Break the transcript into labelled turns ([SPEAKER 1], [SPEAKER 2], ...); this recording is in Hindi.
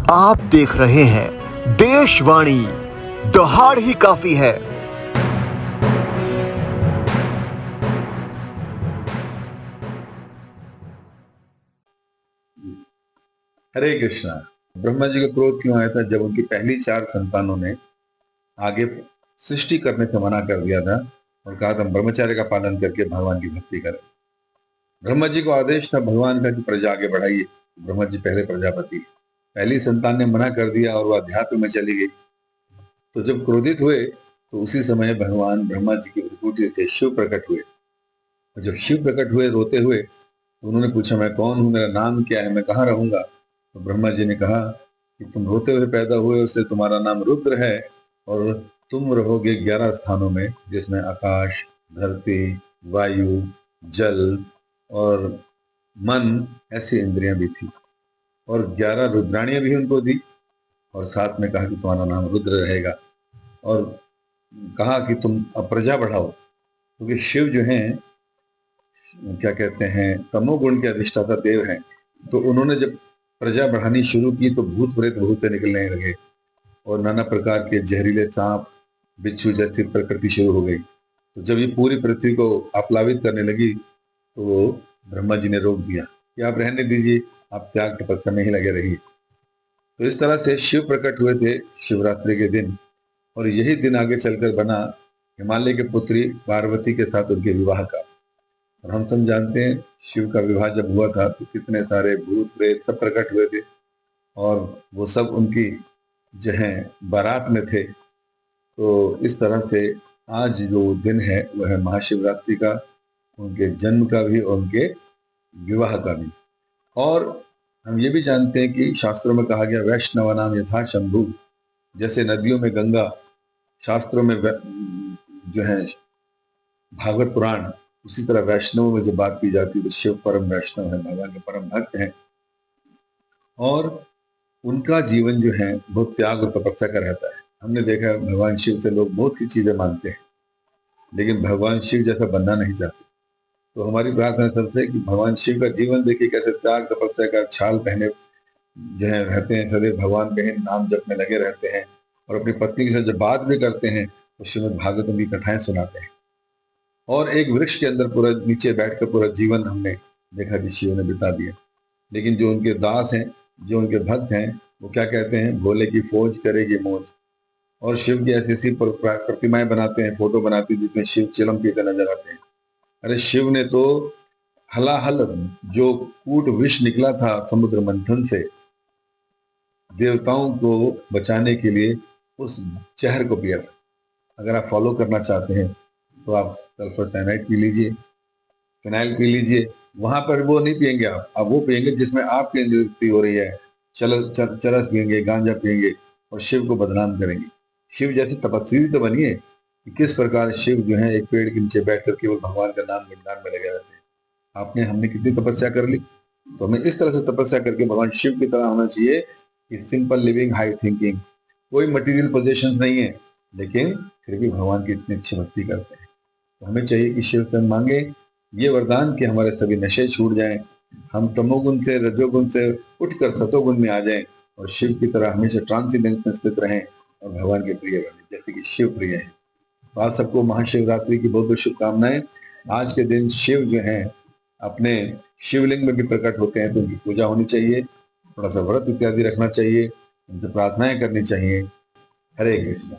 [SPEAKER 1] आप देख रहे हैं देशवाणी, दहाड़ ही काफी है।
[SPEAKER 2] हरे कृष्णा। ब्रह्मा जी को क्रोध क्यों आया था जब उनकी पहली 4 संतानों ने आगे सृष्टि करने से मना कर दिया था और कहा था ब्रह्मचर्य का पालन करके भगवान की भक्ति करें। ब्रह्मा जी को आदेश था भगवान का कि प्रजा आगे बढ़ाइए। ब्रह्मा जी पहले प्रजापति, पहली संतान ने मना कर दिया और वह अध्यात्म में चली गई। तो जब क्रोधित हुए तो उसी समय भगवान ब्रह्मा जी की विभूति से शिव प्रकट हुए। और जब शिव प्रकट हुए रोते हुए तो उन्होंने पूछा, मैं कौन हूँ, मेरा नाम क्या है, मैं कहाँ रहूंगा। तो ब्रह्मा जी ने कहा कि तुम रोते हुए पैदा हुए, उससे तुम्हारा नाम रुद्र है और तुम रहोगे 11 स्थानों में, जिसमें आकाश, धरती, वायु, जल और मन ऐसी इंद्रियां भी थी। और 11 रुद्राणियां भी उनको दी और साथ में कहा कि तुम्हारा नाम रुद्र रहेगा। और कहा कि तुम अब प्रजा बढ़ाओ, क्योंकि शिव जो हैं क्या कहते हैं तमोगुण के अधिष्ठाता देव हैं। तो उन्होंने जब प्रजा बढ़ानी शुरू की तो भूत प्रेत भूत से निकलने लगे और नाना प्रकार के जहरीले सांप, बिच्छू जैसी प्रकृति शुरू हो गई। तो जब ये पूरी पृथ्वी को आप्लावित करने लगी तो ब्रह्मा जी ने रोक दिया कि आप रहने दीजिए, आप त्याग तपस्या में ही लगे रहिए। तो इस तरह से शिव प्रकट हुए थे शिवरात्रि के दिन, और यही दिन आगे चलकर बना हिमालय के पुत्री पार्वती के साथ उनके विवाह का। और हम सब जानते हैं शिव का विवाह जब हुआ था तो कितने सारे भूत प्रेत सब प्रकट हुए थे और वो सब उनकी जो है बारात में थे। तो इस तरह से आज जो दिन है वह है महाशिवरात्रि का, उनके जन्म का भी और उनके विवाह का भी। और हम ये भी जानते हैं कि शास्त्रों में कहा गया वैष्णव नाम यथा शंभु, जैसे नदियों में गंगा, शास्त्रों में जो है भागवत पुराण, उसी तरह वैष्णव में जो बात की जाती है तो शिव परम वैष्णव है, भगवान के परम भक्त हैं। और उनका जीवन जो है बहुत त्याग और तपस्या का रहता है। हमने देखा है भगवान शिव से लोग बहुत सी चीजें मांगते हैं, लेकिन भगवान शिव जैसा बनना नहीं चाहते। तो हमारी प्रार्थना सबसे कि भगवान शिव का जीवन देखिए कैसे त्याग तपस्या का छाल पहने जो है रहते हैं, सदैव भगवान के नाम जप में लगे रहते हैं और अपनी पत्नी के साथ जब बात भी करते हैं तो श्रीमद् भागवतम की कथाएं सुनाते हैं। और एक वृक्ष के अंदर पूरा नीचे बैठकर पूरा जीवन हमने देखा कि शिव ने बिता दिया। लेकिन जो उनके दास हैं, जो उनके भक्त हैं, वो क्या कहते हैं, भोले की फौज करेगी मौज। और शिव की ऐसी ऐसी प्रतिमाएं बनाते हैं, फोटो बनाते हैं जिसमें शिव चिलम पीते नजर आते हैं। अरे शिव ने तो हलाहल जो कूट विष निकला था समुद्र मंथन से देवताओं को बचाने के लिए उस जहर को पिया था। अगर आप फॉलो करना चाहते हैं तो आप सल्फर साइनाइड पी लीजिए, फिनाइल पी लीजिए। वहां पर वो नहीं पियेंगे, आप वो पियेंगे जिसमें आपकी नियुक्ति हो रही है। चरस पियेंगे, गांजा पियेंगे और शिव को बदनाम करेंगे। शिव जैसे तपस्वी तो बनिए कि किस प्रकार शिव जो है एक पेड़ के नीचे बैठ कर केवल भगवान का नाम गुणगान में लगे रहते हैं। हमने कितनी तपस्या कर ली। तो हमें इस तरह से तपस्या करके भगवान शिव की तरह होना चाहिए कि सिंपल लिविंग, हाई थिंकिंग, कोई मटेरियल पोजेशन नहीं है, लेकिन फिर भी भगवान की इतनी अच्छी भक्ति करते हैं। तो हमें चाहिए कि शिव से मांगे ये वरदान कि हमारे सभी नशे छूट जाएं, हम तमोगुण से रजोगुण से उठकर सतोगुण में आ जाएं और शिव की तरह हमेशा ट्रांसीडेंस में स्थित रहें और भगवान के प्रिय बने जैसे कि शिव प्रिय है। तो आप सबको महाशिवरात्रि की बहुत बहुत शुभकामनाएं। आज के दिन शिव जो है अपने शिवलिंग में भी प्रकट होते हैं तो उनकी पूजा होनी चाहिए, थोड़ा सा व्रत इत्यादि रखना चाहिए, उनसे प्रार्थनाएं करनी चाहिए। हरे कृष्ण।